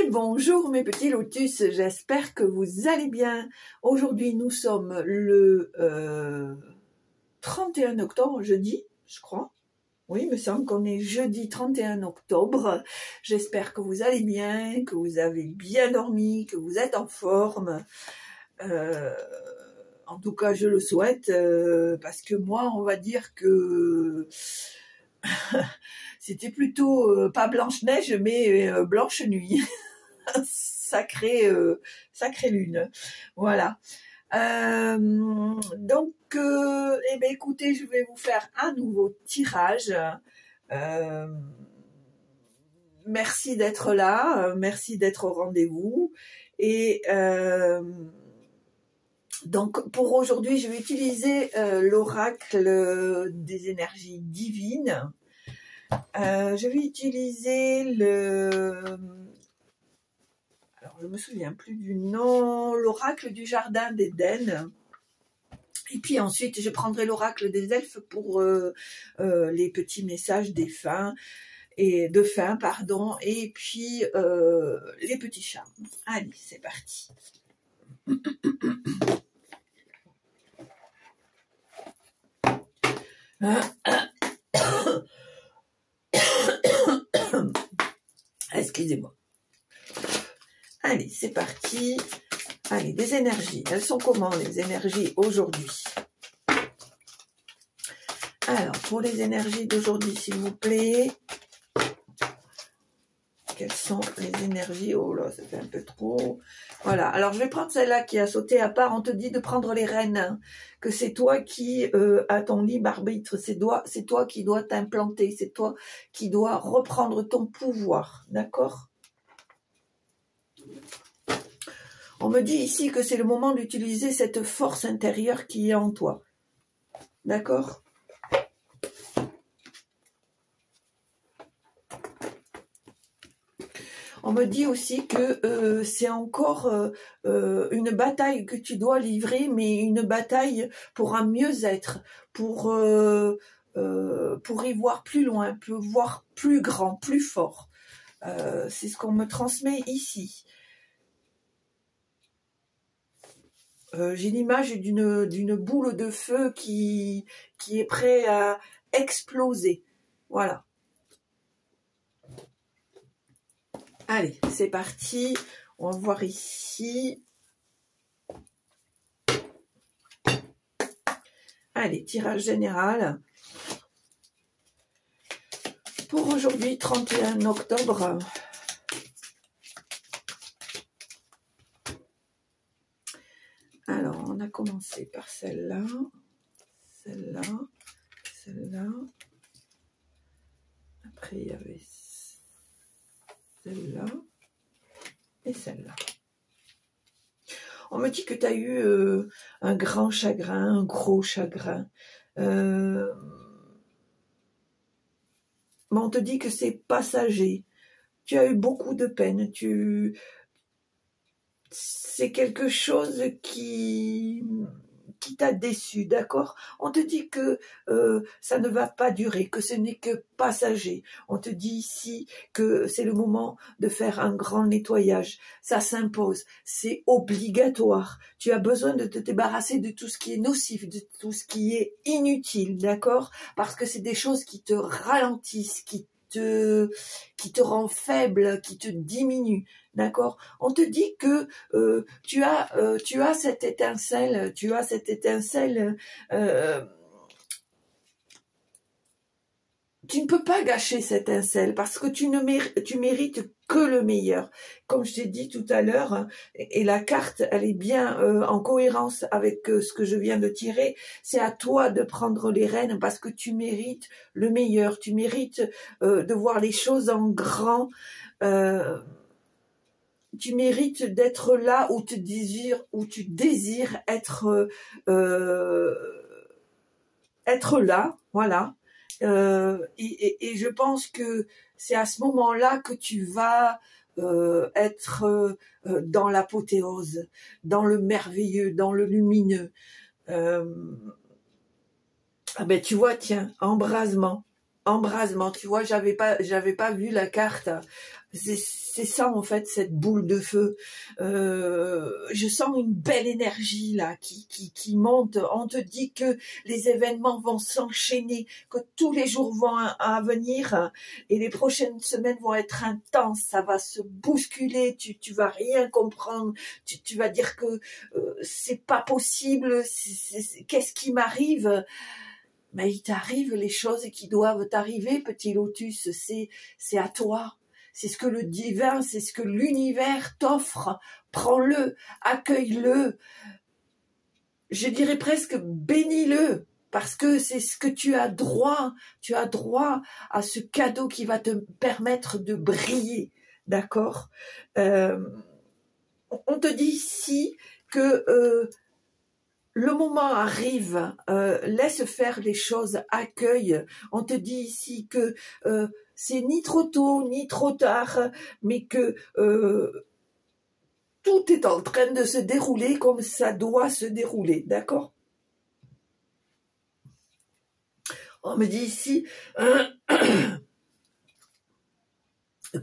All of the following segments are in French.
Et bonjour mes petits lotus, j'espère que vous allez bien. Aujourd'hui nous sommes le 31 octobre, jeudi, je crois. Oui, il me semble qu'on est jeudi 31 octobre. J'espère que vous allez bien, que vous avez bien dormi, que vous êtes en forme. En tout cas, je le souhaite, parce que moi, on va dire que c'était plutôt pas Blanche-Neige, mais Blanche Nuit. Sacrée lune. Voilà. Donc, eh bien, écoutez, je vais vous faire un nouveau tirage. Merci d'être là, merci d'être au rendez-vous. Et donc, pour aujourd'hui, je vais utiliser l'oracle des énergies divines. Je vais utiliser alors je me souviens plus du nom, l'oracle du jardin d'Éden. Et puis ensuite, je prendrai l'oracle des elfes pour les petits messages des fins et de fin, pardon. Et puis les petits charmes. Allez, c'est parti. Excusez-moi. Allez, c'est parti. Allez, des énergies. Elles sont comment les énergies aujourd'hui? Alors, pour les énergies d'aujourd'hui, s'il vous plaît. Quelles sont les énergies? Oh là, ça fait un peu trop. Voilà, alors je vais prendre celle-là qui a sauté à part. On te dit de prendre les rênes, hein, que c'est toi qui as ton libre arbitre, c'est toi qui dois t'implanter, c'est toi qui dois reprendre ton pouvoir, d'accord? On me dit ici que c'est le moment d'utiliser cette force intérieure qui est en toi, d'accord? On me dit aussi que c'est encore une bataille que tu dois livrer, mais une bataille pour un mieux-être, pour y voir plus loin, pour voir plus grand, plus fort. C'est ce qu'on me transmet ici. J'ai l'image d'une boule de feu qui est prête à exploser. Voilà. Allez, c'est parti. On va voir ici. Allez, tirage général. Pour aujourd'hui, 31 octobre. Alors, on a commencé par celle-là, celle-là, celle-là. Après, il y avait celle-là et celle-là. On me dit que tu as eu un grand chagrin, un gros chagrin. Mais on te dit que c'est passager. Tu as eu beaucoup de peine. C'est quelque chose qui t'a déçu, d'accord? On te dit que ça ne va pas durer, que ce n'est que passager. On te dit ici que c'est le moment de faire un grand nettoyage. Ça s'impose, c'est obligatoire. Tu as besoin de te débarrasser de tout ce qui est nocif, de tout ce qui est inutile, d'accord? Parce que c'est des choses qui te ralentissent, qui te rend faible, qui te diminue, d'accord? On te dit que tu as cette étincelle, tu ne peux pas gâcher cette étincelle parce que tu mérites que le meilleur. Comme je t'ai dit tout à l'heure, et la carte, elle est bien en cohérence avec ce que je viens de tirer, c'est à toi de prendre les rênes parce que tu mérites le meilleur, tu mérites de voir les choses en grand, tu mérites d'être là où tu désires être là, voilà. Et je pense que c'est à ce moment-là que tu vas être dans l'apothéose, dans le merveilleux, dans le lumineux. Ah ben tu vois, tiens, embrasement, tu vois, j'avais pas vu la carte C'est ça en fait, cette boule de feu. Je sens une belle énergie là qui monte. On te dit que les événements vont s'enchaîner, que tous les jours vont à venir et les prochaines semaines vont être intenses. Ça va se bousculer. Tu vas rien comprendre. Tu vas dire que c'est pas possible. Qu'est-ce qui m'arrive? Mais il t'arrive les choses qui doivent t'arriver, petit lotus. C'est à toi. C'est ce que le divin, c'est ce que l'univers t'offre. Prends-le, accueille-le. Je dirais presque bénis-le, parce que c'est ce que tu as droit. Tu as droit à ce cadeau qui va te permettre de briller. D'accord? On te dit ici que le moment arrive, laisse faire les choses, accueille. On te dit ici que c'est ni trop tôt, ni trop tard, mais que tout est en train de se dérouler comme ça doit se dérouler, d'accord? On me dit ici,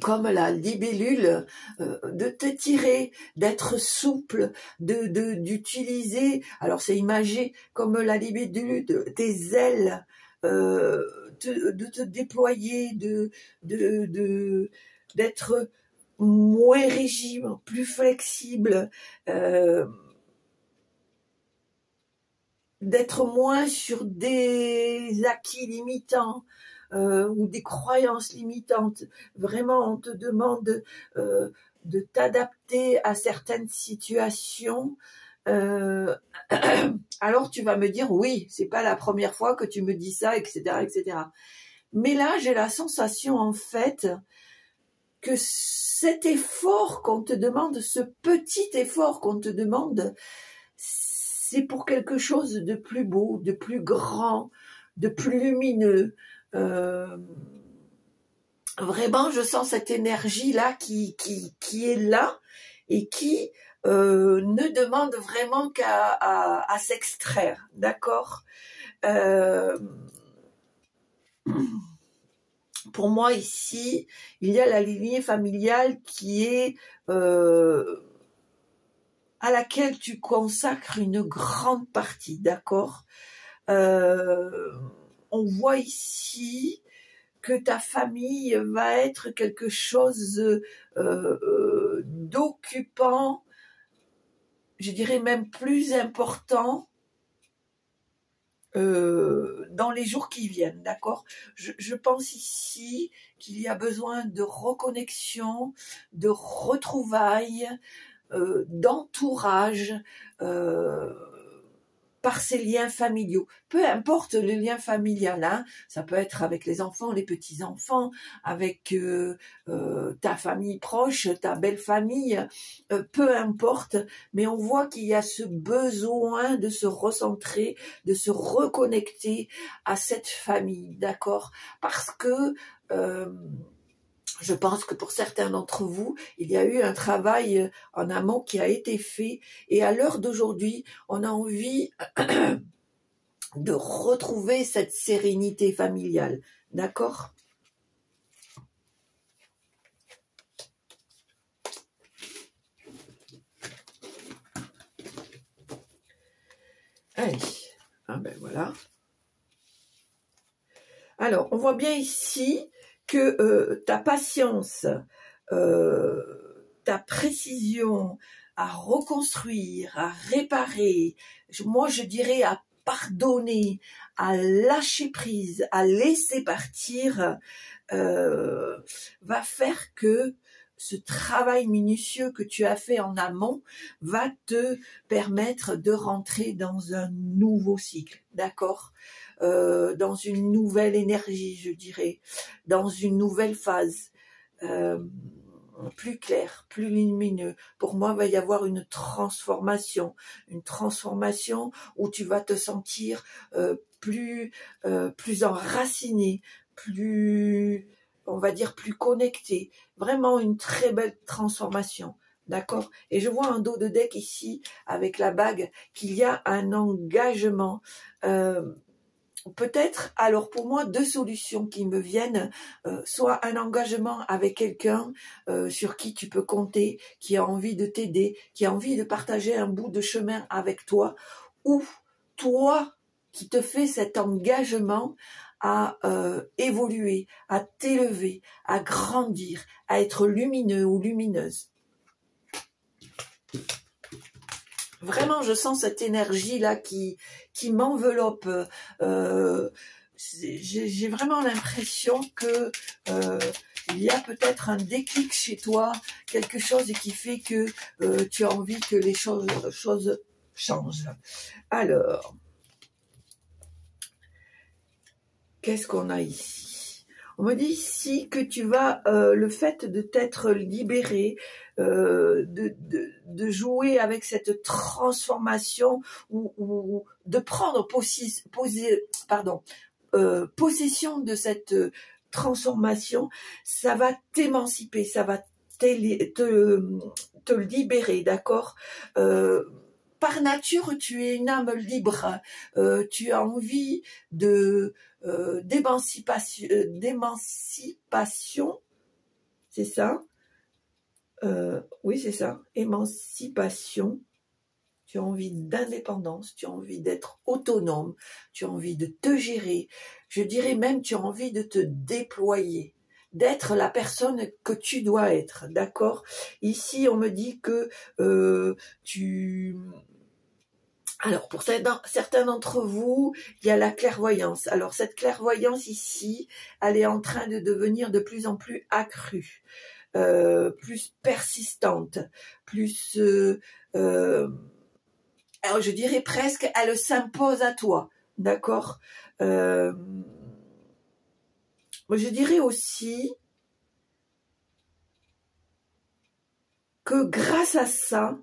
comme la libellule, de te tirer, d'être souple, d'utiliser, alors c'est imagé comme la libellule, tes ailes, de te déployer, d'être moins rigide, plus flexible, d'être moins sur des acquis limitants, ou des croyances limitantes. Vraiment, on te demande de t'adapter à certaines situations. Alors tu vas me dire, oui, c'est pas la première fois que tu me dis ça, etc., etc. Mais là, j'ai la sensation, en fait, que cet effort qu'on te demande, ce petit effort qu'on te demande, c'est pour quelque chose de plus beau, de plus grand, de plus lumineux. Vraiment, je sens cette énergie-là qui est là et qui ne demande vraiment qu'à s'extraire, d'accord? Pour moi, ici, il y a la lignée familiale qui est à laquelle tu consacres une grande partie, d'accord? On voit ici que ta famille va être quelque chose d'occupant, je dirais même plus important dans les jours qui viennent, d'accord? Je pense ici qu'il y a besoin de reconnexion, de retrouvailles, d'entourage, par ces liens familiaux. Peu importe le lien familial, hein, ça peut être avec les enfants, les petits-enfants, avec ta famille proche, ta belle famille, peu importe, mais on voit qu'il y a ce besoin de se recentrer, de se reconnecter à cette famille, d'accord? Parce que je pense que pour certains d'entre vous, il y a eu un travail en amont qui a été fait et à l'heure d'aujourd'hui, on a envie de retrouver cette sérénité familiale. D'accord? Allez, ah ben voilà. Alors, on voit bien ici que ta patience, ta précision à reconstruire, à réparer, moi je dirais à pardonner, à lâcher prise, à laisser partir, va faire que ce travail minutieux que tu as fait en amont va te permettre de rentrer dans un nouveau cycle, d'accord? Dans une nouvelle énergie, je dirais, dans une nouvelle phase, plus clair, plus lumineux. Pour moi, il va y avoir une transformation où tu vas te sentir plus enraciné, plus, on va dire, plus connecté. Vraiment une très belle transformation. D'accord? Et je vois un dos de deck ici, avec la bague, qu'il y a un engagement. peut-être, alors pour moi, deux solutions qui me viennent, soit un engagement avec quelqu'un sur qui tu peux compter, qui a envie de t'aider, qui a envie de partager un bout de chemin avec toi, ou toi qui te fais cet engagement à évoluer, à t'élever, à grandir, à être lumineux ou lumineuse. Vraiment, je sens cette énergie-là qui m'enveloppe. J'ai vraiment l'impression que il y a peut-être un déclic chez toi, quelque chose qui fait que tu as envie que les choses changent. Alors, qu'est-ce qu'on a ici? On me dit ici que tu vas, le fait de t'être libéré, de jouer avec cette transformation ou de prendre possession de cette transformation, ça va t'émanciper, ça va te libérer, d'accord? Par nature, tu es une âme libre. Tu as envie d'émancipation, c'est ça? Oui, c'est ça. Émancipation. Tu as envie d'indépendance, tu as envie d'être autonome, tu as envie de te gérer. Je dirais même, tu as envie de te déployer, d'être la personne que tu dois être, d'accord? Ici, on me dit que Alors, pour certains d'entre vous, il y a la clairvoyance. Alors, cette clairvoyance ici, elle est en train de devenir de plus en plus accrue, plus persistante, plus... alors, je dirais presque, elle s'impose à toi, d'accord? Je dirais aussi que grâce à ça,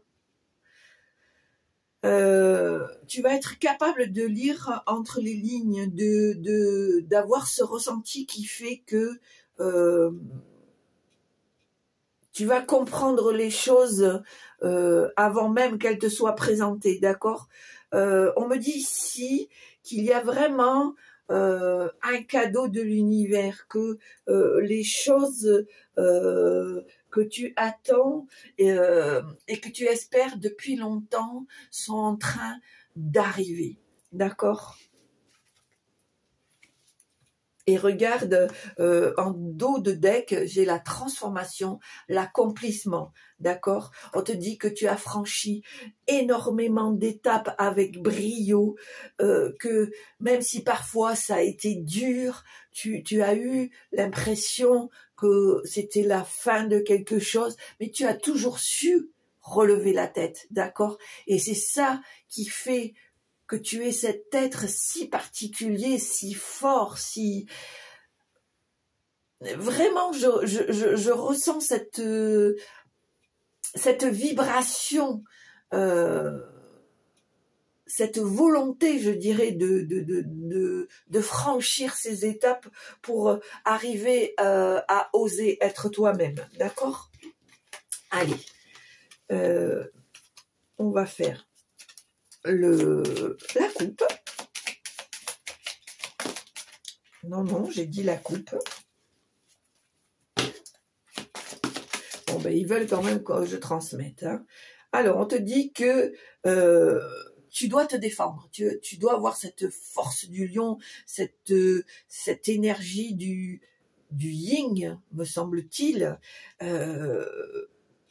tu vas être capable de lire entre les lignes, d'avoir ce ressenti qui fait que tu vas comprendre les choses avant même qu'elles te soient présentées, d'accord? On me dit ici qu'il y a vraiment un cadeau de l'univers, que les choses que tu attends et que tu espères depuis longtemps sont en train d'arriver, d'accord? Et regarde, en dos de deck, j'ai la transformation, l'accomplissement, d'accord? On te dit que tu as franchi énormément d'étapes avec brio, que même si parfois ça a été dur, tu as eu l'impression que c'était la fin de quelque chose, mais tu as toujours su relever la tête, d'accord? Et c'est ça qui fait que tu es cet être si particulier, si fort, si... Vraiment, je ressens cette vibration, cette volonté, je dirais, de franchir ces étapes pour arriver à oser être toi-même, d'accord? Allez, on va faire la coupe. Non, j'ai dit la coupe. Bon, ben, ils veulent quand même que je transmette. Hein. Alors, on te dit que tu dois te défendre. Tu dois avoir cette force du lion, cette énergie du yin, me semble-t-il,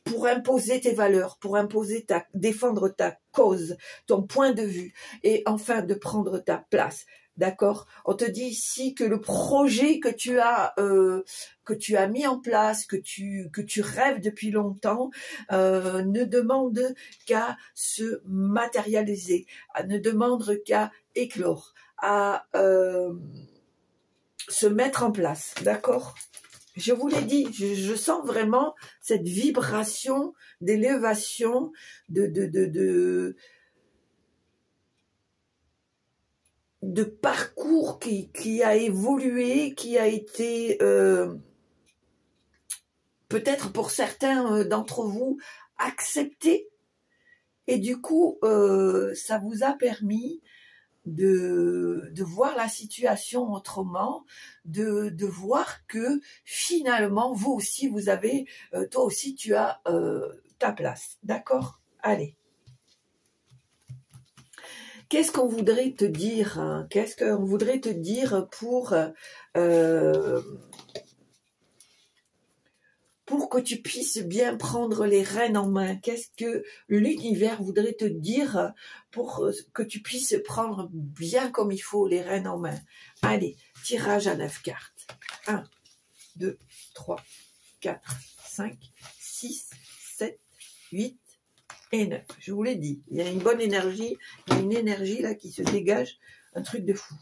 pour imposer tes valeurs, pour défendre ta cause, ton point de vue, et enfin de prendre ta place. D'accord? On te dit ici que le projet que tu as mis en place, que tu rêves depuis longtemps, ne demande qu'à se matérialiser, ne demande qu'à éclore, à se mettre en place. D'accord? Je vous l'ai dit, je sens vraiment cette vibration d'élévation, de parcours qui a évolué, qui a été peut-être pour certains d'entre vous accepté. Et du coup, ça vous a permis de voir la situation autrement, de voir que finalement, vous aussi, vous avez, toi aussi, tu as ta place. D'accord? Allez. Qu'est-ce qu'on voudrait te dire, hein? Qu'est-ce qu'on voudrait te dire pour que tu puisses bien prendre les rênes en main? Qu'est-ce que l'univers voudrait te dire pour que tu puisses prendre bien comme il faut les rênes en main? Allez, tirage à 9 cartes. 1, 2, 3, 4, 5, 6, 7, 8 et 9. Je vous l'ai dit, il y a une bonne énergie, il y a une énergie là qui se dégage, un truc de fou.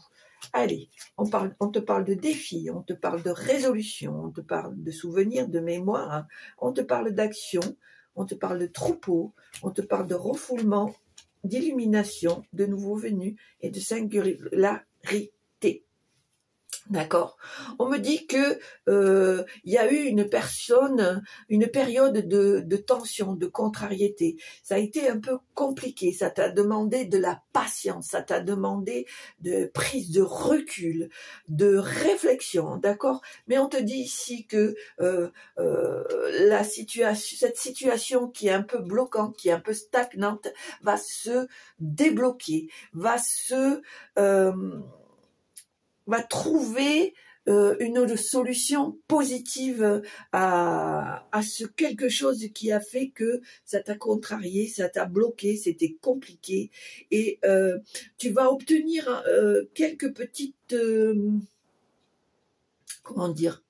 Allez, on te parle de défis, on te parle de résolution, on te parle de souvenirs, de mémoire, hein. On te parle d'action, on te parle de troupeau, on te parle de refoulement, d'illumination, de nouveaux venus et de singularité. D'accord. On me dit que il y a eu une période de tension, de contrariété. Ça a été un peu compliqué. Ça t'a demandé de la patience. Ça t'a demandé de prise de recul, de réflexion. D'accord. Mais on te dit ici que cette situation qui est un peu bloquante, qui est un peu stagnante, va se débloquer, va trouver une solution positive à ce quelque chose qui a fait que ça t'a contrarié, ça t'a bloqué, c'était compliqué. Et tu vas obtenir quelques petites... comment dire ?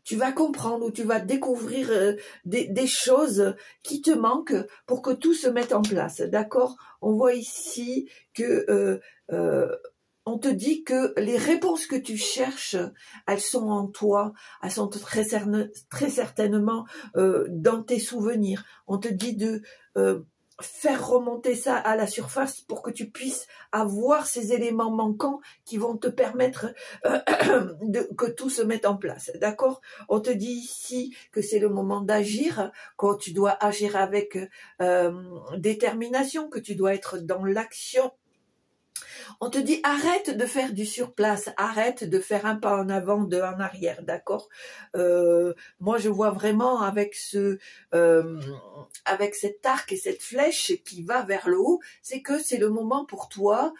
Tu vas comprendre ou tu vas découvrir des choses qui te manquent pour que tout se mette en place. D'accord ? On voit ici que... on te dit que les réponses que tu cherches, elles sont en toi, elles sont très certainement dans tes souvenirs. On te dit de faire remonter ça à la surface pour que tu puisses avoir ces éléments manquants qui vont te permettre que tout se mette en place. D'accord? On te dit ici que c'est le moment d'agir, quand tu dois agir avec détermination, que tu dois être dans l'action. On te dit arrête de faire du surplace, arrête de faire un pas en avant, deux en arrière, d'accord? Moi je vois vraiment avec avec cet arc et cette flèche qui va vers le haut, c'est que c'est le moment pour toi.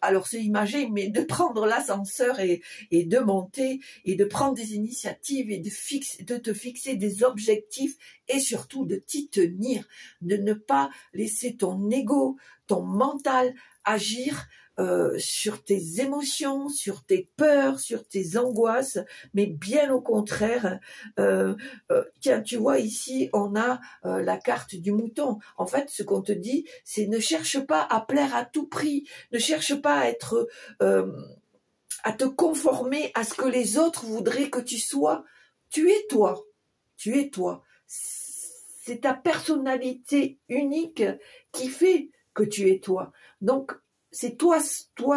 Alors c'est imagé, mais de prendre l'ascenseur et de monter et de prendre des initiatives et de te fixer des objectifs et surtout de t'y tenir, de ne pas laisser ton ego, ton mental agir sur tes émotions, sur tes peurs, sur tes angoisses, mais bien au contraire. Tiens, tu vois ici, on a la carte du mouton. En fait, ce qu'on te dit, c'est ne cherche pas à plaire à tout prix, ne cherche pas à être, à te conformer à ce que les autres voudraient que tu sois. Tu es toi, tu es toi. C'est ta personnalité unique qui fait que tu es toi. Donc, c'est toi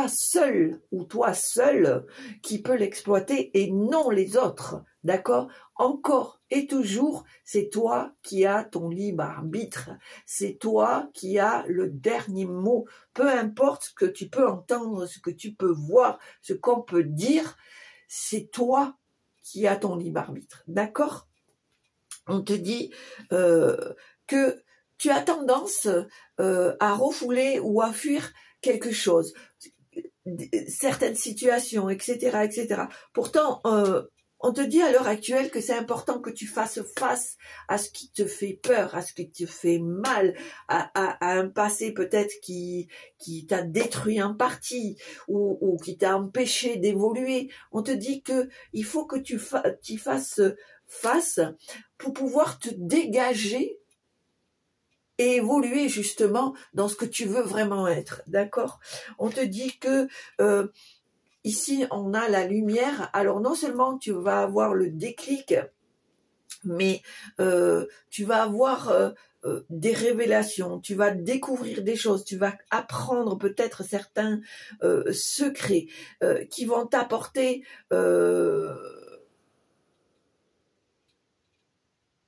seul ou toi seul qui peut l'exploiter et non les autres. D'accord? Encore et toujours, c'est toi qui as ton libre arbitre. C'est toi qui as le dernier mot. Peu importe ce que tu peux entendre, ce que tu peux voir, ce qu'on peut dire, c'est toi qui as ton libre arbitre. D'accord? On te dit que tu as tendance à refouler ou à fuir quelque chose, certaines situations, etc., etc. Pourtant, on te dit à l'heure actuelle que c'est important que tu fasses face à ce qui te fait peur, à ce qui te fait mal, à un passé peut-être qui t'a détruit en partie ou qui t'a empêché d'évoluer. On te dit que il faut que tu fasses face pour pouvoir te dégager et évoluer justement dans ce que tu veux vraiment être, d'accord? On te dit que ici on a la lumière, alors non seulement tu vas avoir le déclic, mais tu vas avoir des révélations, tu vas découvrir des choses, tu vas apprendre peut-être certains secrets qui vont t'apporter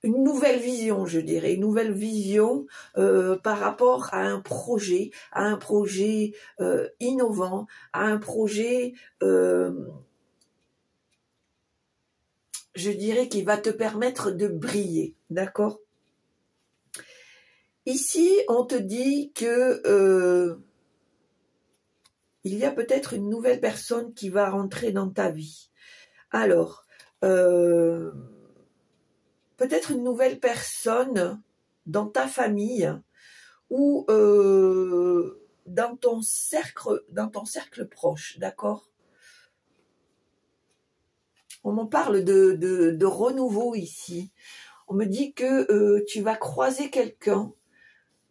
une nouvelle vision, je dirais, une nouvelle vision par rapport à un projet innovant, à un projet, je dirais, qui va te permettre de briller, d'accord? Ici, on te dit que il y a peut-être une nouvelle personne qui va rentrer dans ta vie. Alors, peut-être une nouvelle personne dans ta famille ou dans ton cercle proche, d'accord? On m'en parle de renouveau ici. On me dit que tu vas croiser quelqu'un,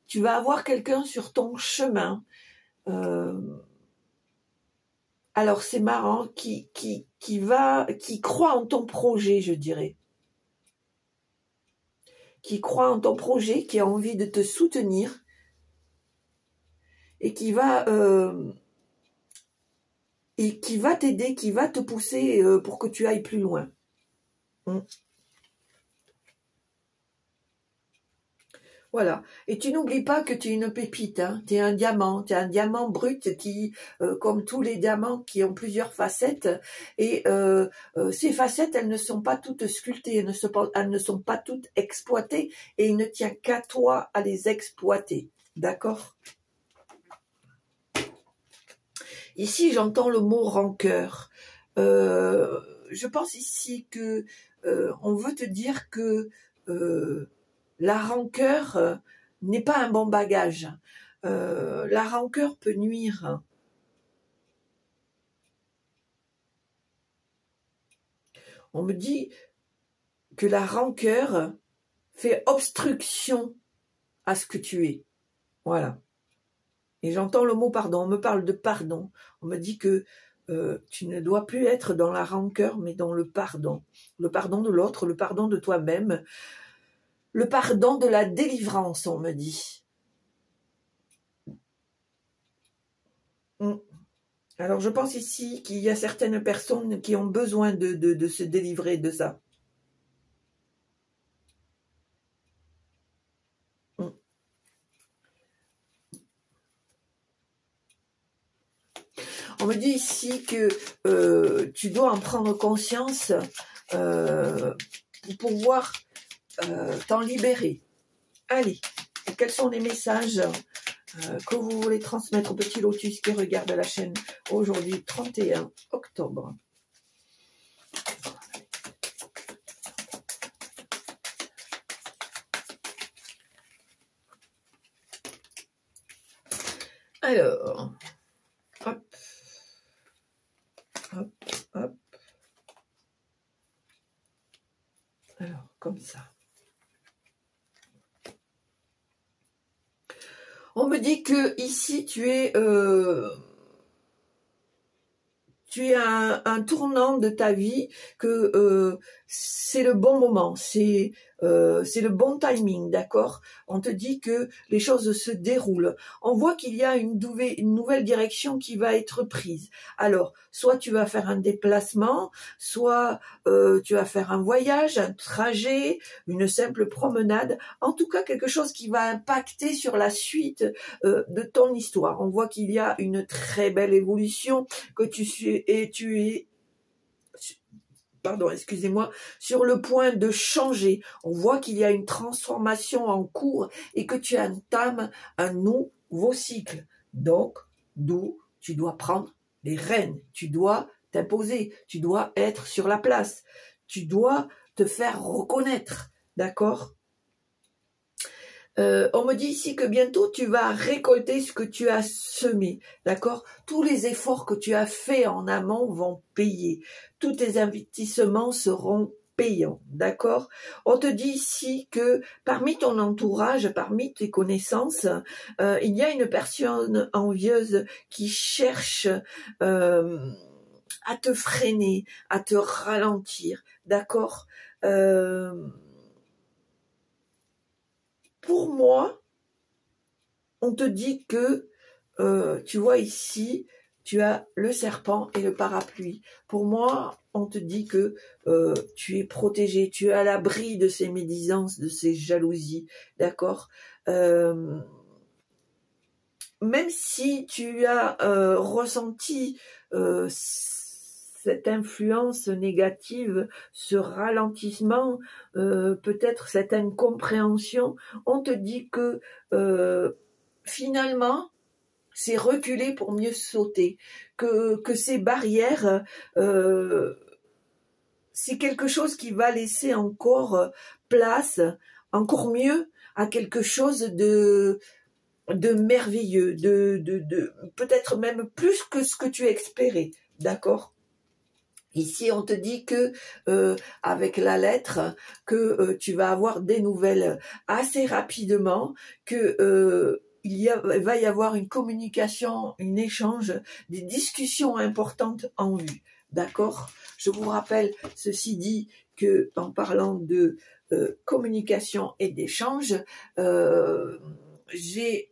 tu vas avoir quelqu'un sur ton chemin. Alors c'est marrant, qui croit en ton projet, je dirais. Qui croit en ton projet, qui a envie de te soutenir et qui va t'aider, qui va te pousser pour que tu ailles plus loin. Voilà. Et tu n'oublies pas que tu es une pépite, hein. Tu es un diamant brut qui, comme tous les diamants, qui ont plusieurs facettes. Et ces facettes, elles ne sont pas toutes sculptées, elles ne sont pas toutes exploitées. Et il ne tient qu'à toi à les exploiter. D'accord? Ici, j'entends le mot rancœur. Je pense ici que on veut te dire que la rancœur n'est pas un bon bagage. La rancœur peut nuire. On me dit que la rancœur fait obstruction à ce que tu es. Voilà. Et j'entends le mot pardon. On me parle de pardon. On me dit que tu ne dois plus être dans la rancœur, mais dans le pardon. Le pardon de l'autre, le pardon de toi-même. Le pardon de la délivrance, on me dit. Alors, je pense ici qu'il y a certaines personnes qui ont besoin de se délivrer de ça. On me dit ici que tu dois en prendre conscience pour pouvoir t'en libérer. Allez, quels sont les messages que vous voulez transmettre au petit lotus qui regarde la chaîne aujourd'hui, 31 octobre. Alors, hop, hop, hop. Alors, comme ça. On me dit que ici tu es un tournant de ta vie, que c'est le bon moment, c'est le bon timing, d'accord? On te dit que les choses se déroulent. On voit qu'il y a une nouvelle direction qui va être prise. Alors, soit tu vas faire un déplacement, soit tu vas faire un voyage, un trajet, une simple promenade. En tout cas, quelque chose qui va impacter sur la suite de ton histoire. On voit qu'il y a une très belle évolution, que tu es pardon, excusez-moi, sur le point de changer. On voit qu'il y a une transformation en cours et que tu entames un nouveau cycle. Donc, d'où tu dois prendre les rênes, tu dois t'imposer, tu dois être sur la place, tu dois te faire reconnaître, d'accord? On me dit ici que bientôt tu vas récolter ce que tu as semé, d'accord? Tous les efforts que tu as faits en amont vont payer. Tous tes investissements seront payants, d'accord? On te dit ici que parmi ton entourage, parmi tes connaissances, il y a une personne envieuse qui cherche à te freiner, à te ralentir, d'accord? Pour moi, on te dit que, tu vois ici, tu as le serpent et le parapluie. Pour moi, on te dit que tu es protégé, tu es à l'abri de ces médisances, de ces jalousies, d'accord. Même si tu as ressenti cette influence négative, ce ralentissement, peut-être cette incompréhension, on te dit que finalement, c'est reculer pour mieux sauter, que ces barrières, c'est quelque chose qui va laisser encore place, encore mieux, à quelque chose de merveilleux, peut-être même plus que ce que tu espérais, d'accord? Ici, on te dit que avec la lettre, que tu vas avoir des nouvelles assez rapidement, que va y avoir une communication, un échange, des discussions importantes en vue, d'accord? Je vous rappelle, ceci dit, que en parlant de communication et d'échange, j'ai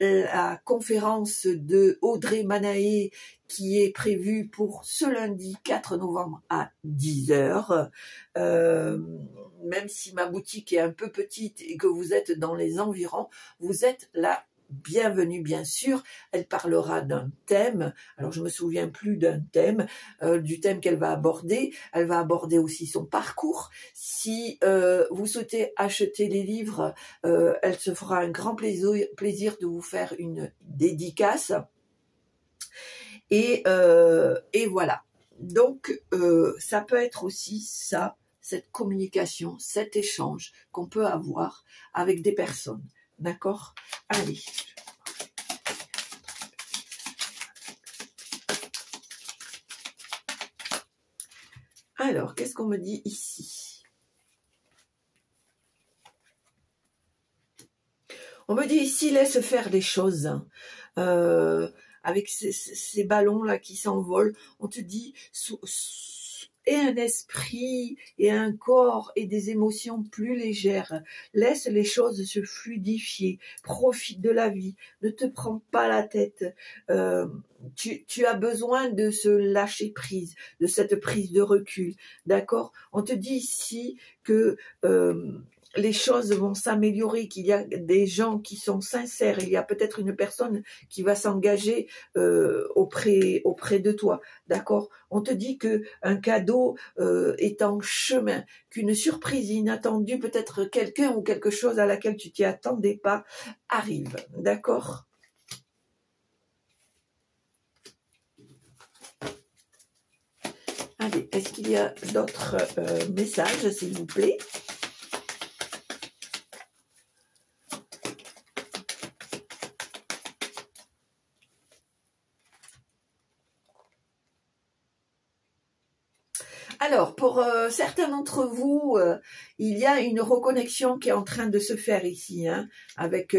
la conférence de Audrey Manaé qui est prévue pour ce lundi 4 novembre à 10h. Même si ma boutique est un peu petite et que vous êtes dans les environs, vous êtes là bienvenue, bien sûr. Elle parlera d'un thème. Alors, je me souviens plus d'un thème, du thème qu'elle va aborder. Elle va aborder aussi son parcours. Si vous souhaitez acheter les livres, elle se fera un grand plaisir de vous faire une dédicace. Et voilà. Donc, ça peut être aussi ça, cette communication, cet échange qu'on peut avoir avec des personnes. D'accord? Allez. Alors, qu'est-ce qu'on me dit ici? On me dit ici, laisse faire les choses. Avec ces ballons-là qui s'envolent, on te dit, et un esprit, et un corps, et des émotions plus légères. Laisse les choses se fluidifier. Profite de la vie. Ne te prends pas la tête. Tu as besoin de se lâcher prise, de cette prise de recul. D'accord? On te dit ici que les choses vont s'améliorer, qu'il y a des gens qui sont sincères, il y a peut-être une personne qui va s'engager auprès de toi, d'accord? On te dit que un cadeau est en chemin, qu'une surprise inattendue, peut-être quelqu'un ou quelque chose à laquelle tu t'y attendais pas, arrive, d'accord? Allez, est-ce qu'il y a d'autres messages, s'il vous plaît? Alors, pour certains d'entre vous, il y a une reconnexion qui est en train de se faire ici, hein, avec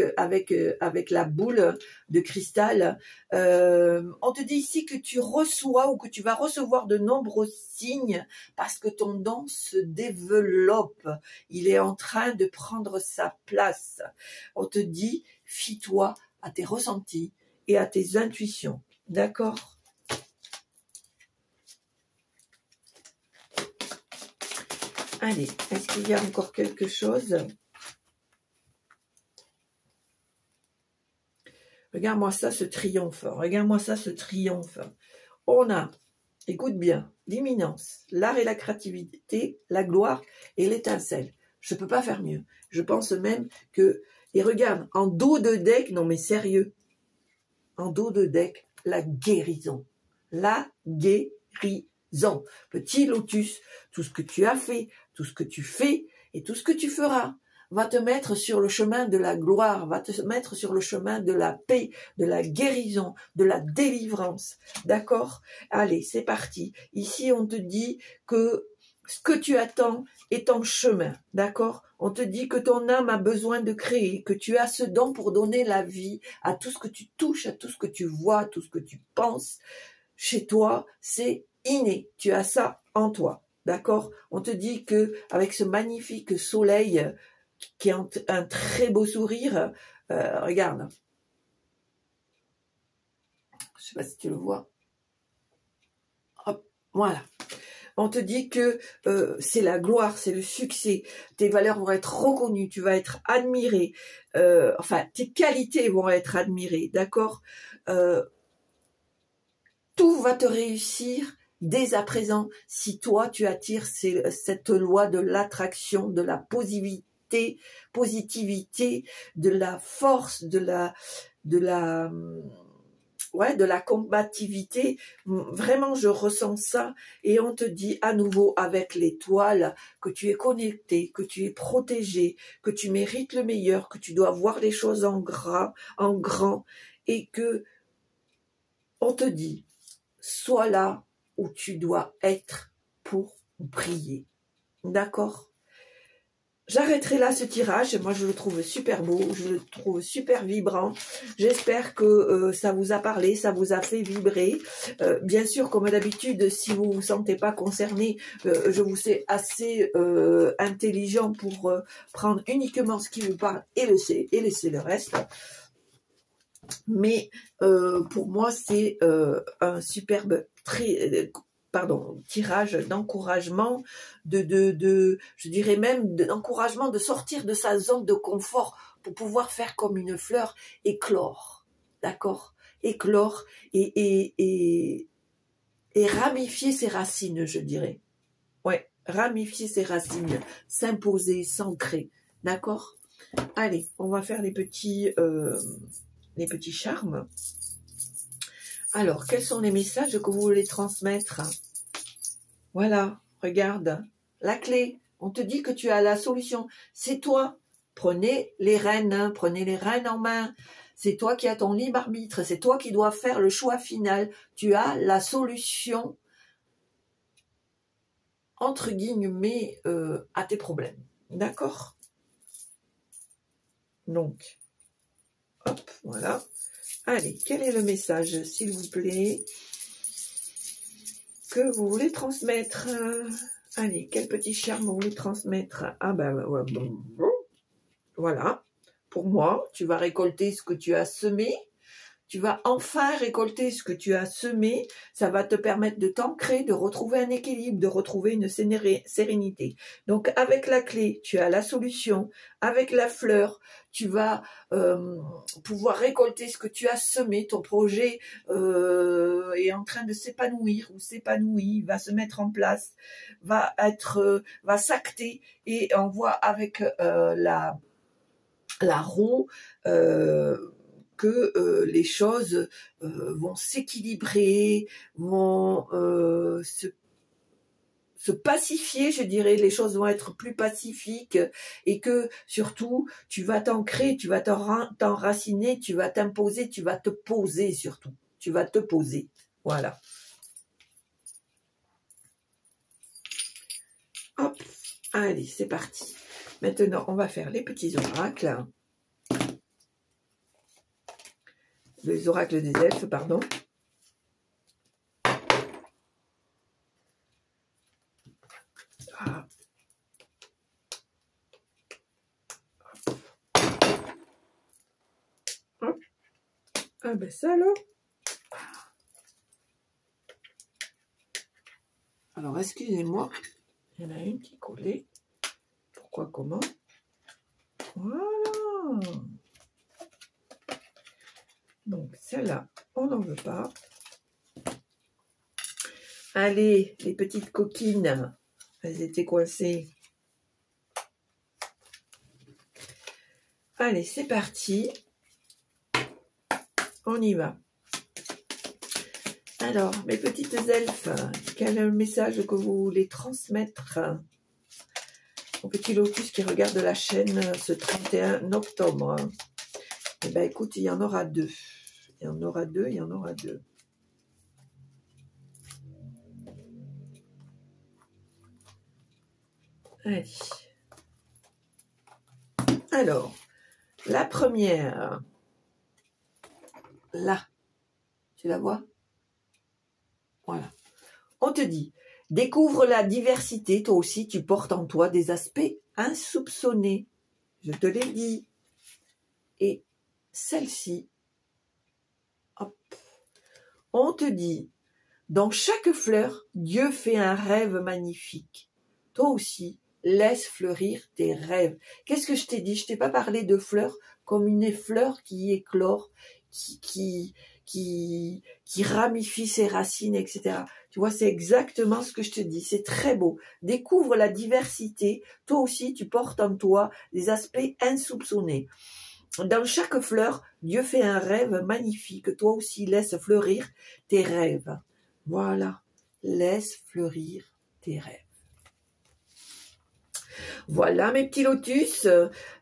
la boule de cristal. On te dit ici que tu reçois ou que tu vas recevoir de nombreux signes parce que ton don se développe. Il est en train de prendre sa place. On te dit, fie-toi à tes ressentis et à tes intuitions. D'accord ? Allez, est-ce qu'il y a encore quelque chose? Regarde-moi ça, ce triomphe. Regarde-moi ça, ce triomphe. On a, écoute bien, l'imminence, l'art et la créativité, la gloire et l'étincelle. Je ne peux pas faire mieux. Je pense même que... Et regarde, en dos de deck, non mais sérieux, en dos de deck, la guérison. La guérison. Petit lotus, tout ce que tu as fait, tout ce que tu fais et tout ce que tu feras va te mettre sur le chemin de la gloire, va te mettre sur le chemin de la paix, de la guérison, de la délivrance. D'accord? Allez, c'est parti. Ici, on te dit que ce que tu attends est en chemin. D'accord? On te dit que ton âme a besoin de créer, que tu as ce don pour donner la vie à tout ce que tu touches, à tout ce que tu vois, à tout ce que tu penses. Chez toi, c'est inné. Tu as ça en toi. D'accord? On te dit que avec ce magnifique soleil qui a un très beau sourire, regarde. Je sais pas si tu le vois. Hop, voilà. On te dit que c'est la gloire, c'est le succès. Tes valeurs vont être reconnues, tu vas être admiré. Enfin, tes qualités vont être admirées, d'accord. Tout va te réussir dès à présent si toi, tu attires cette loi de l'attraction, de la positivité, de la force, de la combativité. Vraiment, je ressens ça. Et on te dit à nouveau avec l'étoile que tu es connecté, que tu es protégé, que tu mérites le meilleur, que tu dois voir les choses en grand, et que on te dit, sois là où tu dois être pour briller. D'accord ? J'arrêterai là ce tirage. Moi, je le trouve super beau, je le trouve super vibrant. J'espère que ça vous a parlé, ça vous a fait vibrer. Bien sûr, comme d'habitude, si vous vous sentez pas concerné, je vous sais assez intelligent pour prendre uniquement ce qui vous parle et laisser le reste. Mais pour moi, c'est un superbe tirage d'encouragement, je dirais même d'encouragement de sortir de sa zone de confort pour pouvoir faire comme une fleur, éclore, d'accord, éclore et ramifier ses racines, je dirais. Ouais, ramifier ses racines, s'imposer, s'ancrer, d'accord. Allez, on va faire les petits charmes. Alors, quels sont les messages que vous voulez transmettre? Voilà, regarde, la clé. On te dit que tu as la solution. C'est toi. Prenez les rênes en main. C'est toi qui as ton libre arbitre. C'est toi qui dois faire le choix final. Tu as la solution, entre guillemets, à tes problèmes. D'accord? Donc, hop, voilà. Allez, quel est le message, s'il vous plaît, que vous voulez transmettre? Allez, quel petit charme vous voulez transmettre? Ah ben, ouais, bon. Voilà. Pour moi, tu vas récolter ce que tu as semé. Tu vas enfin récolter ce que tu as semé. Ça va te permettre de t'ancrer, de retrouver un équilibre, de retrouver une sérénité. Donc, avec la clé, tu as la solution. Avec la fleur, tu vas pouvoir récolter ce que tu as semé. Ton projet est en train de s'épanouir ou s'épanouit, va se mettre en place, va s'acter. Et on voit avec la roue que les choses vont s'équilibrer, vont se pacifier, je dirais, les choses vont être plus pacifiques, et que surtout tu vas t'ancrer, tu vas t'enraciner, tu vas t'imposer, tu vas te poser surtout, tu vas te poser, voilà. Hop, allez, c'est parti. Maintenant, on va faire les petits oracles. Les oracles des elfes, pardon. Ah. Hop. Ah ben ça alors. Alors, excusez-moi. Il y en a une qui est collée. Pourquoi, comment? Voilà. Donc, celle-là, on n'en veut pas. Allez, les petites coquines, elles étaient coincées. Allez, c'est parti. On y va. Alors, mes petites elfes, quel est le message que vous voulez transmettre au petit lotus qui regarde la chaîne ce 31 octobre? Eh bien, écoute, il y en aura deux. Il y en aura deux, il y en aura deux. Allez. Alors, la première, là, tu la vois? Voilà. On te dit, découvre la diversité, toi aussi, tu portes en toi des aspects insoupçonnés. Je te l'ai dit. Et celle-ci, hop, On te dit, dans chaque fleur, Dieu fait un rêve magnifique. Toi aussi, laisse fleurir tes rêves. Qu'est-ce que je t'ai dit? Je t'ai pas parlé de fleurs comme une fleur qui éclore, qui ramifie ses racines, etc. Tu vois, c'est exactement ce que je te dis. C'est très beau. Découvre la diversité. Toi aussi, tu portes en toi des aspects insoupçonnés. Dans chaque fleur, Dieu fait un rêve magnifique. Toi aussi, laisse fleurir tes rêves. Voilà. Laisse fleurir tes rêves. Voilà mes petits lotus.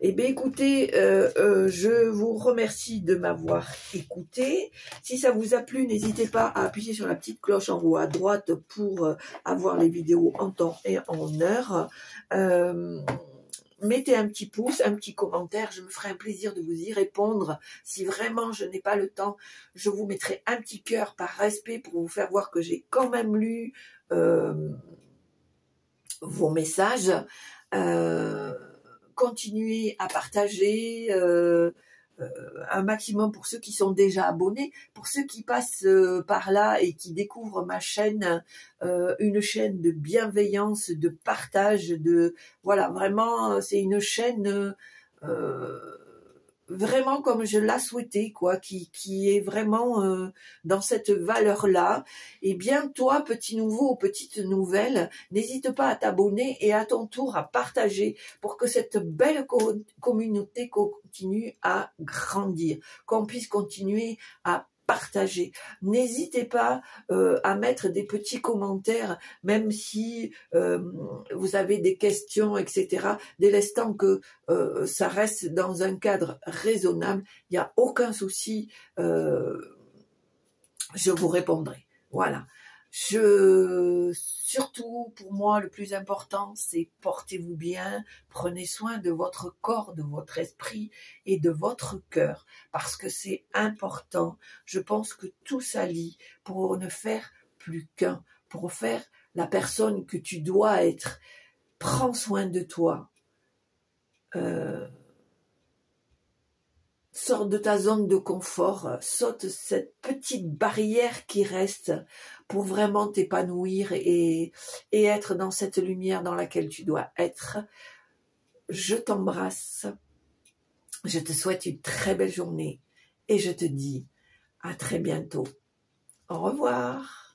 Eh bien écoutez, je vous remercie de m'avoir écouté. Si ça vous a plu, n'hésitez pas à appuyer sur la petite cloche en haut à droite pour avoir les vidéos en temps et en heure. Mettez un petit pouce, un petit commentaire, je me ferai un plaisir de vous y répondre. Si vraiment je n'ai pas le temps, je vous mettrai un petit cœur par respect pour vous faire voir que j'ai quand même lu vos messages. Continuez à partager un maximum pour ceux qui sont déjà abonnés, pour ceux qui passent par là et qui découvrent ma chaîne, une chaîne de bienveillance, de partage, de voilà, vraiment c'est une chaîne vraiment comme je l'ai souhaité, quoi, qui est vraiment dans cette valeur-là. Et bien, toi, petit nouveau ou petite nouvelle, n'hésite pas à t'abonner et à ton tour à partager pour que cette belle communauté continue à grandir, qu'on puisse continuer à partager. N'hésitez pas à mettre des petits commentaires, même si vous avez des questions, etc. Dès l'instant que ça reste dans un cadre raisonnable, il n'y a aucun souci, je vous répondrai. Voilà. Surtout, pour moi, le plus important, c'est portez-vous bien, prenez soin de votre corps, de votre esprit et de votre cœur, parce que c'est important. Je pense que tout s'allie pour ne faire plus qu'un, pour faire la personne que tu dois être. Prends soin de toi. Sors de ta zone de confort, saute cette petite barrière qui reste pour vraiment t'épanouir et être dans cette lumière dans laquelle tu dois être. Je t'embrasse, je te souhaite une très belle journée et je te dis à très bientôt. Au revoir.